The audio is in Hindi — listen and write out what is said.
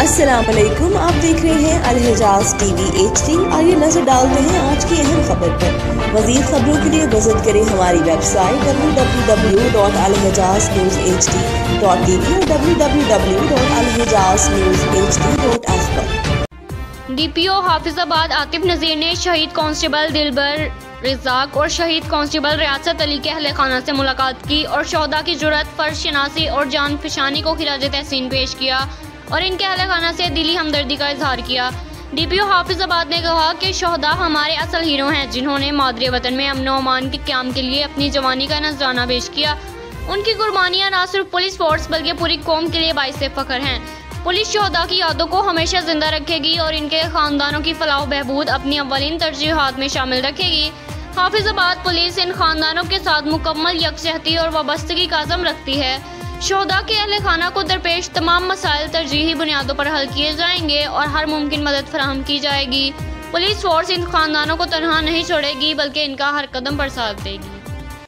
अस्सलाम वालेकुम, आप देख रहे हैं अल-हिजाज टीवी HD। आइए नजर डालते हैं आज की अहम खबर पर। मज़ीद खबरों के लिए विजिट करें हमारी वेबसाइट www.alhijaznewshd.tv और www.alhijaznewshd.app पर। DPO हाफिजाबाद आतिफ नज़ीर ने शहीद कांस्टेबल दिलबर रिजाक और शहीद कांस्टेबल रियासत अली के अहले खाना से मुलाकात की और शोहदा की जुर्रत, फर्ज शनासी और जान फिशानी को खिराज तहसीन पेश किया और इनके अहले खाना से दिली हमदर्दी का इजहार किया। DPO हाफिजाबाद ने कहा कि शोहदा हमारे असल हीरो हैं, जिन्होंने मादरे वतन में अमन अमान के क़याम के लिए अपनी जवानी का नजराना पेश किया। उनकी कुर्बानियाँ न सिर्फ पुलिस फोर्स बल्कि पूरी कौम के लिए बाइस फ़ख्र हैं। पुलिस शोहदा की यादों को हमेशा जिंदा रखेगी और इनके खानदानों की फलाह बहबूद अपनी अव्वलीन तरजीहात में शामिल रखेगी। हाफिजाबाद पुलिस इन खानदानों के साथ मुकम्मल यकजहती और वाबस्तगी का अज़म रखती है। शोहदा के अहले खाना को दरपेश तमाम मसाइल तरजीही बुनियादों पर हल किए जाएंगे और हर मुमकिन मदद फराहम की जाएगी। पुलिस फोर्स इन खानदानों को तनहा नहीं छोड़ेगी बल्कि इनका हर कदम पर साथ देगी।